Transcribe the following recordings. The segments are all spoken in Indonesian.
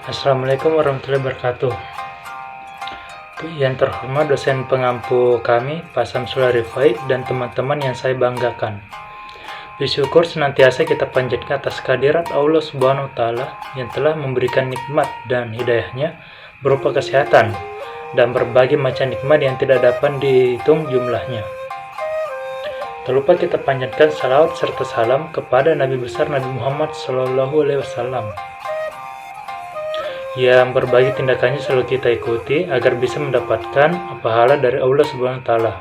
Assalamualaikum warahmatullahi wabarakatuh. Yang terhormat dosen pengampu kami, Pak Samsul Arifai, dan teman-teman yang saya banggakan. Bersyukur senantiasa kita panjatkan atas kehadirat Allah Subhanahu wa Ta'ala yang telah memberikan nikmat dan hidayahnya berupa kesehatan dan berbagai macam nikmat yang tidak dapat dihitung jumlahnya. Tak lupa kita panjatkan salawat serta salam kepada Nabi besar Nabi Muhammad SAW yang berbagai tindakannya selalu kita ikuti agar bisa mendapatkan pahala dari Allah Subhanahu wa Ta'ala,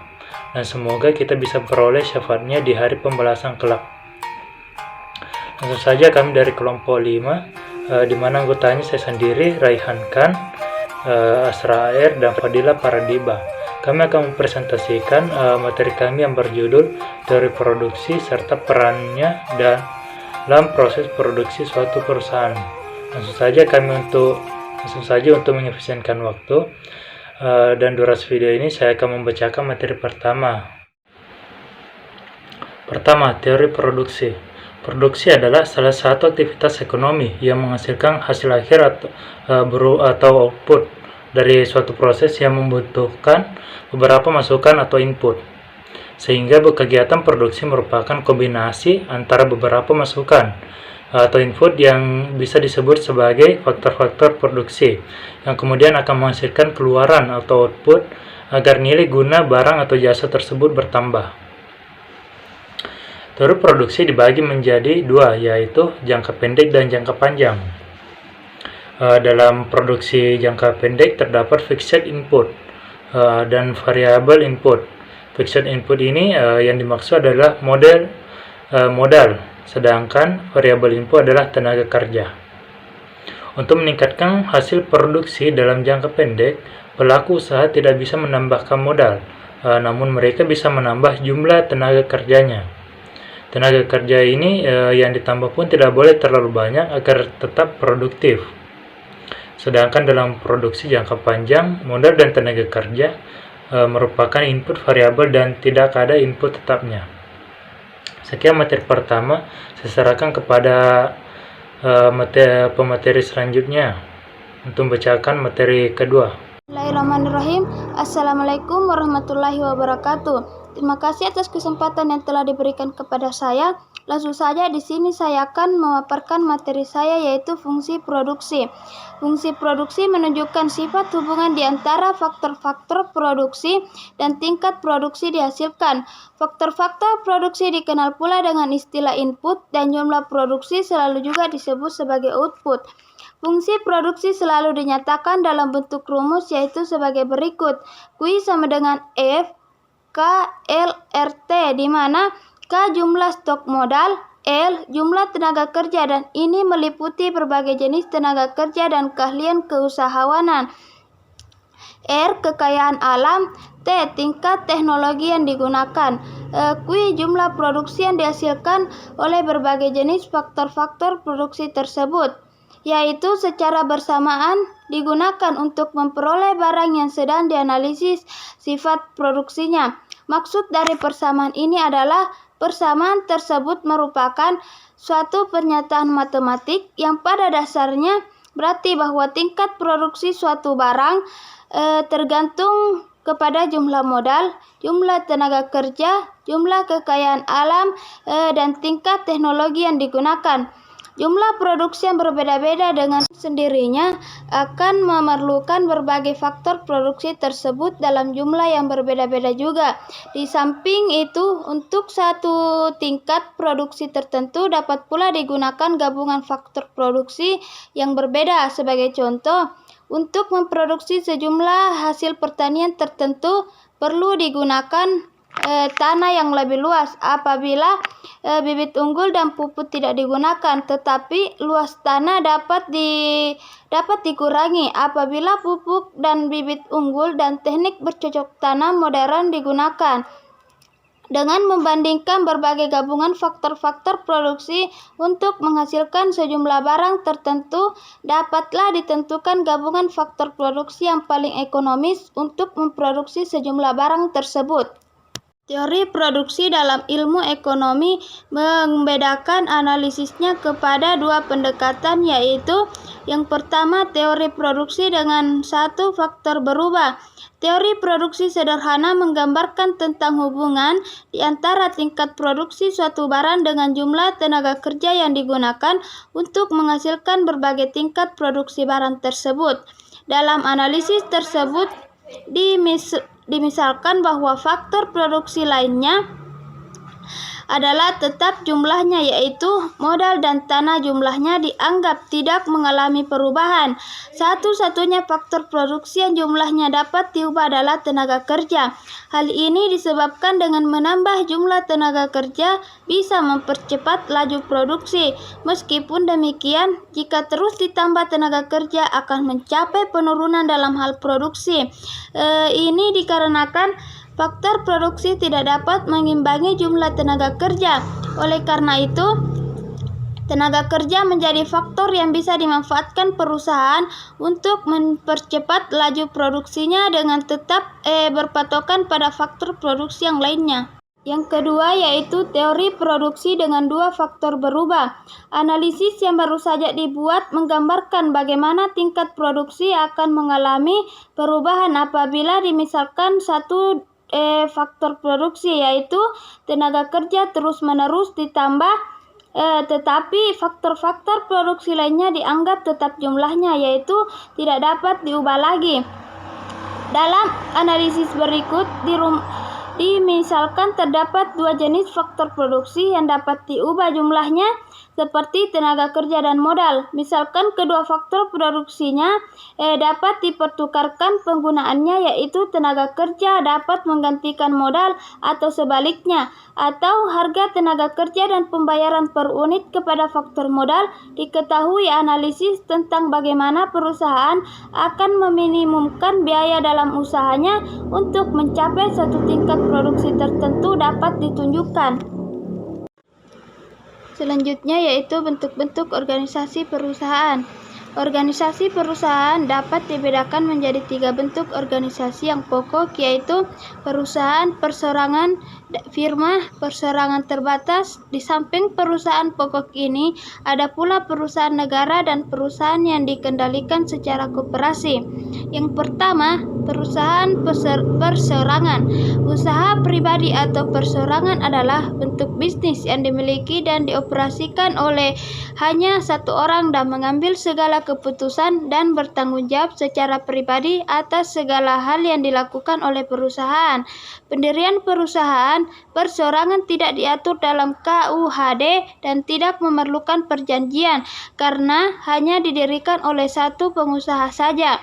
dan semoga kita bisa peroleh syafaatnya di hari pembalasan kelak. Langsung saja kami dari kelompok 5, di mana anggotanya saya sendiri, Raihan Khan, Asra Air, dan Fadila Paradiba. Kami akan mempresentasikan materi kami yang berjudul teori produksi serta perannya dalam proses produksi suatu perusahaan. Langsung saja untuk mengefisienkan waktu dan durasi video ini, saya akan membacakan materi pertama. Pertama, teori produksi. Produksi adalah salah satu aktivitas ekonomi yang menghasilkan hasil akhir atau output dari suatu proses yang membutuhkan beberapa masukan atau input. Sehingga kegiatan produksi merupakan kombinasi antara beberapa masukan atau input yang bisa disebut sebagai faktor-faktor produksi yang kemudian akan menghasilkan keluaran atau output agar nilai guna barang atau jasa tersebut bertambah. Teori produksi dibagi menjadi dua, yaitu jangka pendek dan jangka panjang. Dalam produksi jangka pendek terdapat fixed input dan variable input. Fixed input ini yang dimaksud adalah modal, sedangkan variabel input adalah tenaga kerja. Untuk meningkatkan hasil produksi dalam jangka pendek, pelaku usaha tidak bisa menambahkan modal, namun mereka bisa menambah jumlah tenaga kerjanya. Tenaga kerja ini yang ditambah pun tidak boleh terlalu banyak agar tetap produktif. Sedangkan dalam produksi jangka panjang, modal dan tenaga kerja merupakan input variabel dan tidak ada input tetapnya. Sekian materi pertama, saya serahkan kepada pemateri selanjutnya untuk membacakan materi kedua. Bismillahirrahmanirrahim. Assalamualaikum warahmatullahi wabarakatuh. Terima kasih atas kesempatan yang telah diberikan kepada saya. Langsung saja di sini saya akan memaparkan materi saya, yaitu fungsi produksi. Fungsi produksi menunjukkan sifat hubungan di antara faktor-faktor produksi dan tingkat produksi dihasilkan. Faktor-faktor produksi dikenal pula dengan istilah input, dan jumlah produksi selalu juga disebut sebagai output. Fungsi produksi selalu dinyatakan dalam bentuk rumus, yaitu sebagai berikut. Q sama dengan F K L R T, di mana K jumlah stok modal, L jumlah tenaga kerja, dan ini meliputi berbagai jenis tenaga kerja dan keahlian keusahawanan. R kekayaan alam, T tingkat teknologi yang digunakan. Q jumlah produksi yang dihasilkan oleh berbagai jenis faktor-faktor produksi tersebut, yaitu secara bersamaan digunakan untuk memperoleh barang yang sedang dianalisis sifat produksinya. Maksud dari persamaan ini adalah persamaan tersebut merupakan suatu pernyataan matematik yang pada dasarnya berarti bahwa tingkat produksi suatu barang tergantung kepada jumlah modal, jumlah tenaga kerja, jumlah kekayaan alam, dan tingkat teknologi yang digunakan. Jumlah produksi yang berbeda-beda dengan sendirinya akan memerlukan berbagai faktor produksi tersebut dalam jumlah yang berbeda-beda juga. Di samping itu, untuk satu tingkat produksi tertentu dapat pula digunakan gabungan faktor produksi yang berbeda. Sebagai contoh, untuk memproduksi sejumlah hasil pertanian tertentu perlu digunakan tanah yang lebih luas apabila bibit unggul dan pupuk tidak digunakan, tetapi luas tanah dapat dikurangi apabila pupuk dan bibit unggul dan teknik bercocok tanam modern digunakan. Dengan membandingkan berbagai gabungan faktor-faktor produksi untuk menghasilkan sejumlah barang tertentu, dapatlah ditentukan gabungan faktor produksi yang paling ekonomis untuk memproduksi sejumlah barang tersebut. Teori produksi dalam ilmu ekonomi membedakan analisisnya kepada dua pendekatan, yaitu yang pertama teori produksi dengan satu faktor berubah. Teori produksi sederhana menggambarkan tentang hubungan di antara tingkat produksi suatu barang dengan jumlah tenaga kerja yang digunakan untuk menghasilkan berbagai tingkat produksi barang tersebut. Dalam analisis tersebut dimisalkan bahwa faktor produksi lainnya adalah tetap jumlahnya, yaitu modal dan tanah jumlahnya dianggap tidak mengalami perubahan. Satu-satunya faktor produksi yang jumlahnya dapat diubah adalah tenaga kerja. Hal ini disebabkan dengan menambah jumlah tenaga kerja bisa mempercepat laju produksi. Meskipun demikian, jika terus ditambah tenaga kerja akan mencapai penurunan dalam hal produksi. Ini dikarenakan faktor produksi tidak dapat mengimbangi jumlah tenaga kerja. Oleh karena itu, tenaga kerja menjadi faktor yang bisa dimanfaatkan perusahaan untuk mempercepat laju produksinya dengan tetap berpatokan pada faktor produksi yang lainnya. Yang kedua yaitu teori produksi dengan dua faktor berubah. Analisis yang baru saja dibuat menggambarkan bagaimana tingkat produksi akan mengalami perubahan apabila dimisalkan satu faktor produksi, yaitu tenaga kerja terus-menerus ditambah, tetapi faktor-faktor produksi lainnya dianggap tetap jumlahnya, yaitu tidak dapat diubah lagi. Dalam analisis berikut dimisalkan terdapat dua jenis faktor produksi yang dapat diubah jumlahnya, seperti tenaga kerja dan modal. Misalkan kedua faktor produksinya dapat dipertukarkan penggunaannya, yaitu tenaga kerja dapat menggantikan modal atau sebaliknya, atau harga tenaga kerja dan pembayaran per unit kepada faktor modal. Diketahui analisis tentang bagaimana perusahaan akan meminimumkan biaya dalam usahanya untuk mencapai satu tingkat produksi tertentu dapat ditunjukkan. Selanjutnya yaitu bentuk-bentuk organisasi perusahaan. Organisasi perusahaan dapat dibedakan menjadi tiga bentuk organisasi yang pokok, yaitu perusahaan perseorangan, firma, perseorangan terbatas. Di samping perusahaan pokok ini, ada pula perusahaan negara dan perusahaan yang dikendalikan secara koperasi. Yang pertama, perusahaan perseorangan. Usaha pribadi atau perseorangan adalah bentuk bisnis yang dimiliki dan dioperasikan oleh hanya satu orang dan mengambil segala keputusan dan bertanggung jawab secara pribadi atas segala hal yang dilakukan oleh perusahaan. Pendirian perusahaan perseorangan tidak diatur dalam KUHD dan tidak memerlukan perjanjian karena hanya didirikan oleh satu pengusaha saja.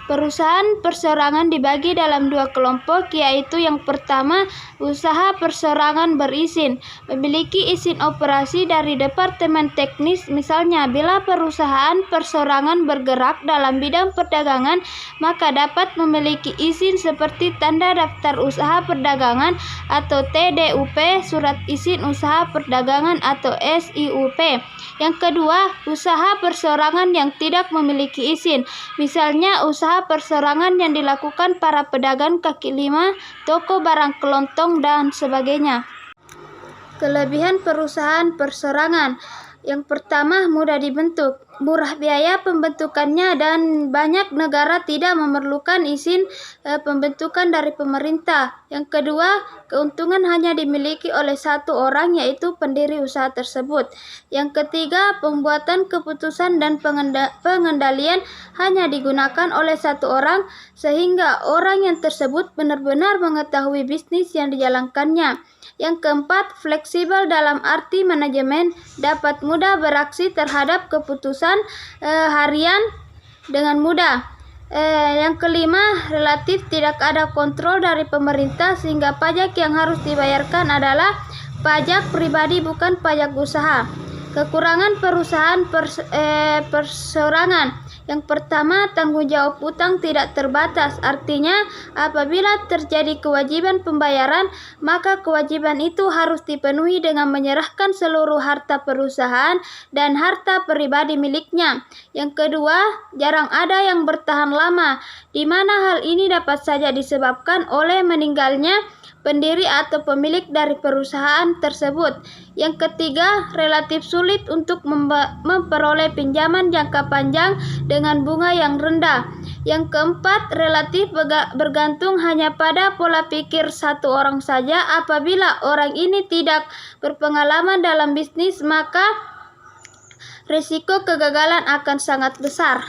Perusahaan perseorangan dibagi dalam dua kelompok, yaitu yang pertama, usaha perseorangan berizin, memiliki izin operasi dari Departemen Teknis. Misalnya, bila perusahaan perseorangan bergerak dalam bidang perdagangan, maka dapat memiliki izin seperti tanda daftar usaha perdagangan atau TDUP, surat izin usaha perdagangan atau SIUP. Yang kedua, usaha perseorangan yang tidak memiliki izin, misalnya usaha perseorangan yang dilakukan para pedagang kaki lima, toko barang kelontong, dan sebagainya. Kelebihan perusahaan perseorangan. Yang pertama, mudah dibentuk, murah biaya pembentukannya, dan banyak negara tidak memerlukan izin pembentukan dari pemerintah. Yang kedua, keuntungan hanya dimiliki oleh satu orang, yaitu pendiri usaha tersebut. Yang ketiga, pembuatan keputusan dan pengendalian hanya digunakan oleh satu orang, sehingga orang yang tersebut benar-benar mengetahui bisnis yang dijalankannya. Yang keempat, fleksibel dalam arti manajemen dapat mudah beraksi terhadap keputusan harian dengan mudah. Yang kelima, relatif tidak ada kontrol dari pemerintah sehingga pajak yang harus dibayarkan adalah pajak pribadi bukan pajak usaha. Kekurangan perusahaan perseorangan. Yang pertama, tanggung jawab utang tidak terbatas. Artinya, apabila terjadi kewajiban pembayaran, maka kewajiban itu harus dipenuhi dengan menyerahkan seluruh harta perusahaan dan harta pribadi miliknya. Yang kedua, jarang ada yang bertahan lama, di mana hal ini dapat saja disebabkan oleh meninggalnya pendiri atau pemilik dari perusahaan tersebut. Yang ketiga, relatif sulit untuk memperoleh pinjaman jangka panjang dengan bunga yang rendah. Yang keempat, relatif bergantung hanya pada pola pikir satu orang saja. Apabila orang ini tidak berpengalaman dalam bisnis, maka risiko kegagalan akan sangat besar.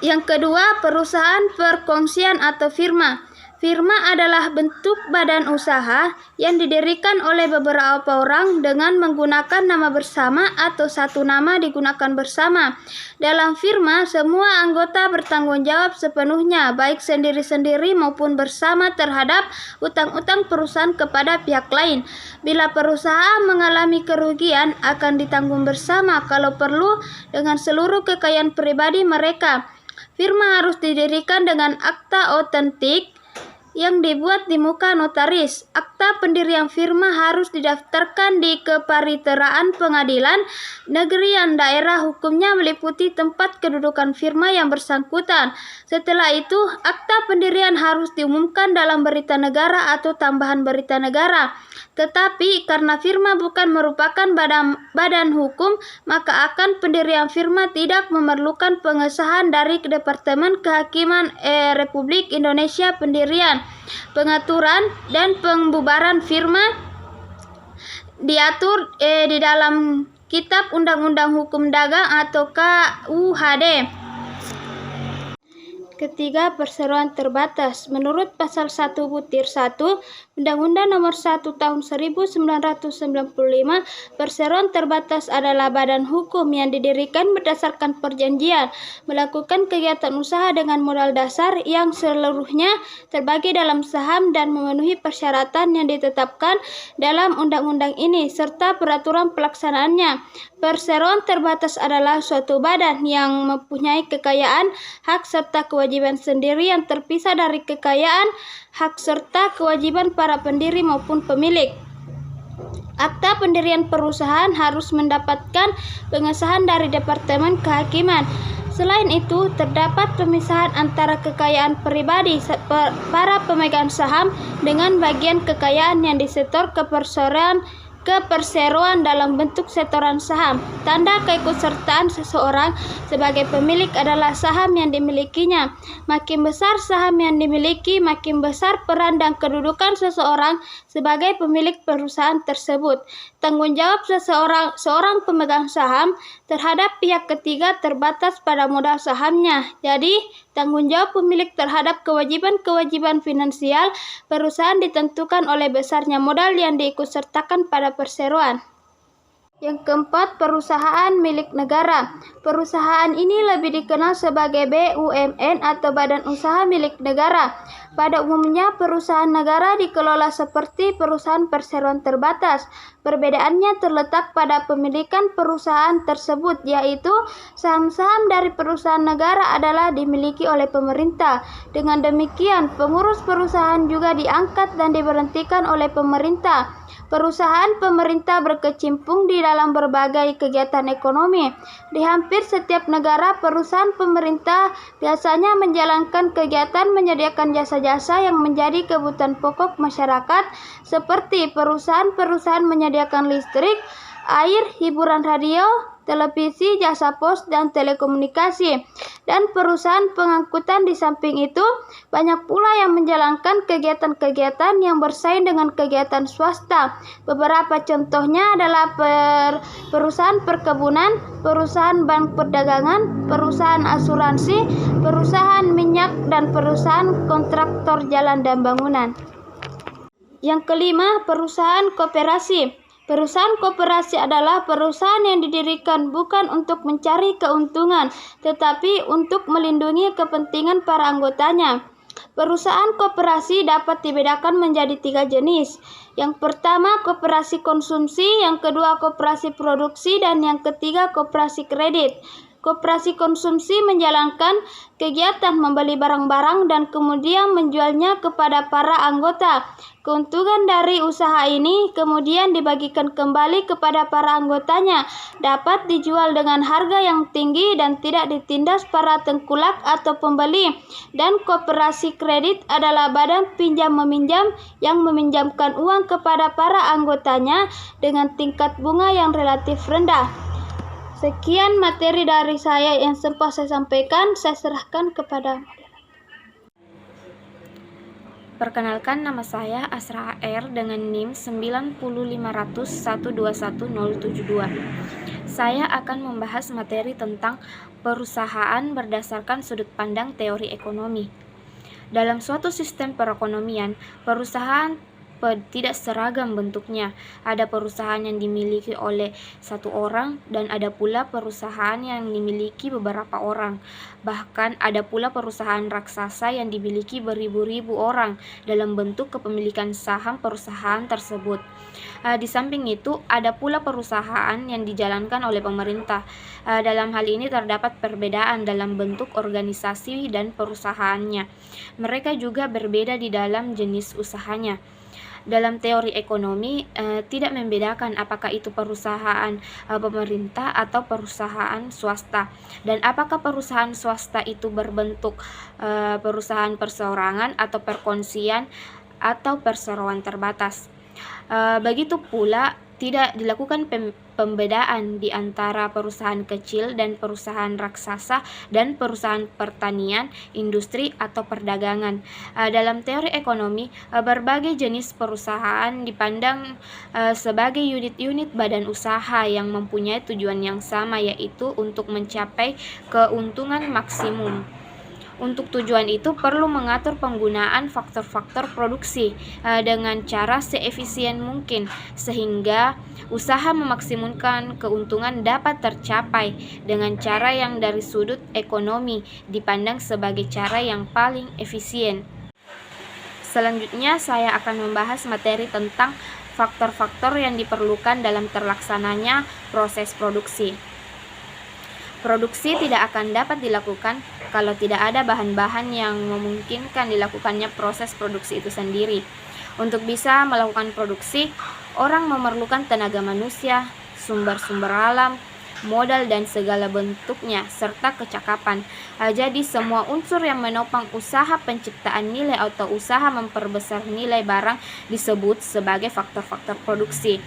Yang kedua, perusahaan perkongsian atau firma. Firma adalah bentuk badan usaha yang didirikan oleh beberapa orang dengan menggunakan nama bersama atau satu nama digunakan bersama. Dalam firma, semua anggota bertanggung jawab sepenuhnya, baik sendiri-sendiri maupun bersama terhadap utang-utang perusahaan kepada pihak lain. Bila perusahaan mengalami kerugian, akan ditanggung bersama kalau perlu dengan seluruh kekayaan pribadi mereka. Firma harus didirikan dengan akta otentik yang dibuat di muka notaris. Akta pendirian firma harus didaftarkan di kepariteraan pengadilan negeri yang daerah hukumnya meliputi tempat kedudukan firma yang bersangkutan. Setelah itu, akta pendirian harus diumumkan dalam berita negara atau tambahan berita negara. Tetapi karena firma bukan merupakan badan hukum, maka akad pendirian firma tidak memerlukan pengesahan dari Departemen Kehakiman Republik Indonesia. Pendirian, pengaturan, dan pembubaran firma diatur di dalam Kitab Undang-Undang Hukum Dagang atau KUHD. Ketiga, perseroan terbatas. Menurut pasal 1-1 Undang-Undang Nomor 1 Tahun 1995, perseroan terbatas adalah badan hukum yang didirikan berdasarkan perjanjian, melakukan kegiatan usaha dengan modal dasar yang seluruhnya terbagi dalam saham dan memenuhi persyaratan yang ditetapkan dalam undang-undang ini serta peraturan pelaksanaannya. Perseroan terbatas adalah suatu badan yang mempunyai kekayaan, hak serta kewajiban sendiri yang terpisah dari kekayaan, hak serta kewajiban para pendiri maupun pemilik. Akta pendirian perusahaan harus mendapatkan pengesahan dari Departemen Kehakiman. Selain itu, terdapat pemisahan antara kekayaan pribadi para pemegang saham dengan bagian kekayaan yang disetor ke perseroan dalam bentuk setoran saham. Tanda keikutsertaan seseorang sebagai pemilik adalah saham yang dimilikinya. Makin besar saham yang dimiliki, makin besar peran dan kedudukan seseorang sebagai pemilik perusahaan tersebut. Tanggung jawab seorang pemegang saham terhadap pihak ketiga terbatas pada modal sahamnya. Jadi, tanggung jawab pemilik terhadap kewajiban-kewajiban finansial perusahaan ditentukan oleh besarnya modal yang diikutsertakan pada perseroan. Yang keempat, perusahaan milik negara. Perusahaan ini lebih dikenal sebagai BUMN atau Badan Usaha Milik Negara. Pada umumnya, perusahaan negara dikelola seperti perusahaan perseroan terbatas. Perbedaannya terletak pada pemilikan perusahaan tersebut, yaitu saham-saham dari perusahaan negara adalah dimiliki oleh pemerintah. Dengan demikian, pengurus perusahaan juga diangkat dan diberhentikan oleh pemerintah. Perusahaan pemerintah berkecimpung di dalam berbagai kegiatan ekonomi. Di hampir setiap negara, perusahaan pemerintah biasanya menjalankan kegiatan menyediakan jasa-jasa yang menjadi kebutuhan pokok masyarakat, seperti perusahaan-perusahaan menyediakan listrik, air, hiburan radio, televisi, jasa pos, dan telekomunikasi, dan perusahaan pengangkutan. Di samping itu, banyak pula yang menjalankan kegiatan-kegiatan yang bersaing dengan kegiatan swasta. Beberapa contohnya adalah perusahaan perkebunan, perusahaan bank perdagangan, perusahaan asuransi, perusahaan minyak, dan perusahaan kontraktor jalan dan bangunan. Yang kelima, perusahaan koperasi. Perusahaan koperasi adalah perusahaan yang didirikan bukan untuk mencari keuntungan, tetapi untuk melindungi kepentingan para anggotanya. Perusahaan koperasi dapat dibedakan menjadi 3 jenis. Yang pertama, koperasi konsumsi, yang kedua, koperasi produksi, dan yang ketiga, koperasi kredit. Koperasi konsumsi menjalankan kegiatan membeli barang-barang dan kemudian menjualnya kepada para anggota. Keuntungan dari usaha ini kemudian dibagikan kembali kepada para anggotanya, dapat dijual dengan harga yang tinggi dan tidak ditindas para tengkulak atau pembeli. Dan koperasi kredit adalah badan pinjam-meminjam yang meminjamkan uang kepada para anggotanya dengan tingkat bunga yang relatif rendah. Sekian materi dari saya yang sempat saya sampaikan, saya serahkan kepada Perkenalkan, nama saya Asra AR dengan NIM 90500121072. Saya akan membahas materi tentang perusahaan berdasarkan sudut pandang teori ekonomi. Dalam suatu sistem perekonomian, perusahaan tidak seragam bentuknya. Ada perusahaan yang dimiliki oleh satu orang dan ada pula perusahaan yang dimiliki beberapa orang. Bahkan ada pula perusahaan raksasa yang dimiliki beribu-ribu orang dalam bentuk kepemilikan saham perusahaan tersebut. Di samping itu, ada pula perusahaan yang dijalankan oleh pemerintah. Dalam hal ini terdapat perbedaan dalam bentuk organisasi dan perusahaannya. Mereka juga berbeda di dalam jenis usahanya. Dalam teori ekonomi tidak membedakan apakah itu perusahaan pemerintah atau perusahaan swasta, dan apakah perusahaan swasta itu berbentuk perusahaan perseorangan atau perkongsian atau perseroan terbatas. Begitu pula tidak dilakukan pembedaan di antara perusahaan kecil dan perusahaan raksasa dan perusahaan pertanian, industri, atau perdagangan. Dalam teori ekonomi, berbagai jenis perusahaan dipandang sebagai unit-unit badan usaha yang mempunyai tujuan yang sama, yaitu untuk mencapai keuntungan maksimum. Untuk tujuan itu perlu mengatur penggunaan faktor-faktor produksi dengan cara seefisien mungkin sehingga usaha memaksimumkan keuntungan dapat tercapai dengan cara yang dari sudut ekonomi dipandang sebagai cara yang paling efisien. Selanjutnya saya akan membahas materi tentang faktor-faktor yang diperlukan dalam terlaksananya proses produksi. Produksi tidak akan dapat dilakukan kalau tidak ada bahan-bahan yang memungkinkan dilakukannya proses produksi itu sendiri. Untuk bisa melakukan produksi, orang memerlukan tenaga manusia, sumber-sumber alam, modal dan segala bentuknya, serta kecakapan. Jadi semua unsur yang menopang usaha penciptaan nilai atau usaha memperbesar nilai barang disebut sebagai faktor-faktor produksi.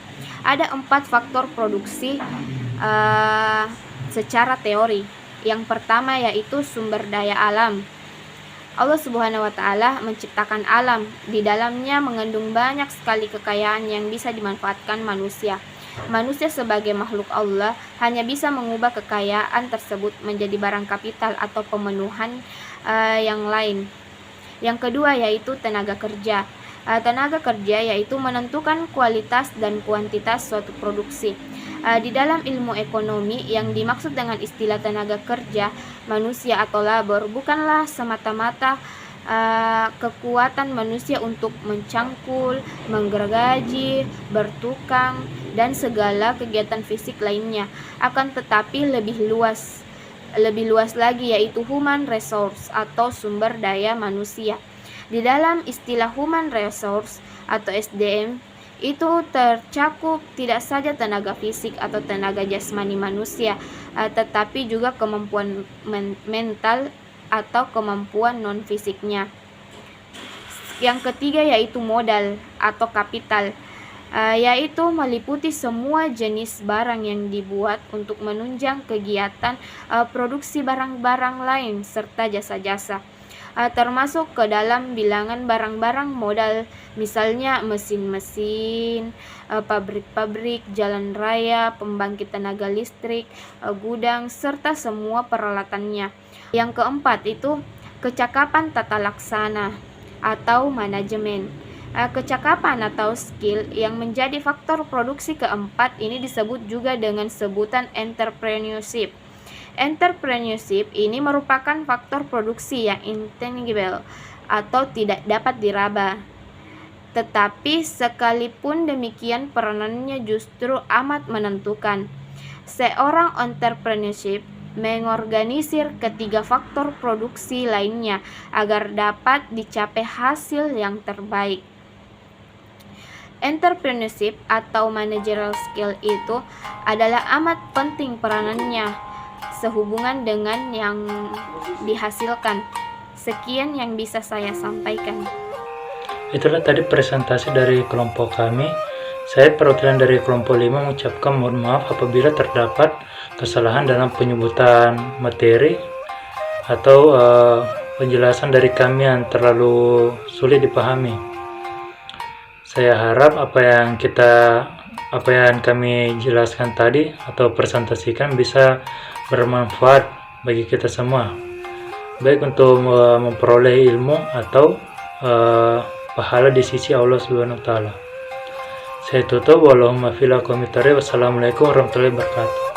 Ada 4 faktor produksi secara teori. Yang pertama yaitu sumber daya alam. Allah Subhanahu wa Ta'ala menciptakan alam, di dalamnya mengandung banyak sekali kekayaan yang bisa dimanfaatkan manusia. Manusia sebagai makhluk Allah hanya bisa mengubah kekayaan tersebut menjadi barang kapital atau pemenuhan yang lain. Yang kedua yaitu tenaga kerja. Tenaga kerja yaitu menentukan kualitas dan kuantitas suatu produksi. Di dalam ilmu ekonomi, yang dimaksud dengan istilah tenaga kerja manusia atau labor bukanlah semata-mata kekuatan manusia untuk mencangkul, menggergaji, bertukang, dan segala kegiatan fisik lainnya, akan tetapi lebih luas lagi, yaitu human resource atau sumber daya manusia. Di dalam istilah human resource atau SDM itu tercakup tidak saja tenaga fisik atau tenaga jasmani manusia, tetapi juga kemampuan mental atau kemampuan non-fisiknya. Yang ketiga yaitu modal atau kapital, yaitu meliputi semua jenis barang yang dibuat untuk menunjang kegiatan produksi barang-barang lain serta jasa-jasa. Termasuk ke dalam bilangan barang-barang modal, misalnya mesin-mesin, pabrik-pabrik, jalan raya, pembangkit tenaga listrik, gudang, serta semua peralatannya. Yang keempat itu kecakapan tata laksana atau manajemen. Kecakapan atau skill yang menjadi faktor produksi keempat ini disebut juga dengan sebutan entrepreneurship. Entrepreneurship ini merupakan faktor produksi yang intangible atau tidak dapat diraba. Tetapi sekalipun demikian peranannya justru amat menentukan. Seorang entrepreneurship mengorganisir ketiga faktor produksi lainnya agar dapat dicapai hasil yang terbaik. Entrepreneurship atau managerial skill itu adalah amat penting peranannya sehubungan dengan yang dihasilkan. Sekian yang bisa saya sampaikan. Itulah tadi presentasi dari kelompok kami. Saya perwakilan dari kelompok 5 mengucapkan mohon maaf apabila terdapat kesalahan dalam penyebutan materi atau penjelasan dari kami yang terlalu sulit dipahami. Saya harap apa yang kami jelaskan tadi atau presentasikan bisa bermanfaat bagi kita semua, baik untuk memperoleh ilmu atau pahala di sisi Allah Subhanahu wa taala. Saya tutup, wallahumma fil aqwamit thariq. Wassalamualaikum warahmatullahi wabarakatuh.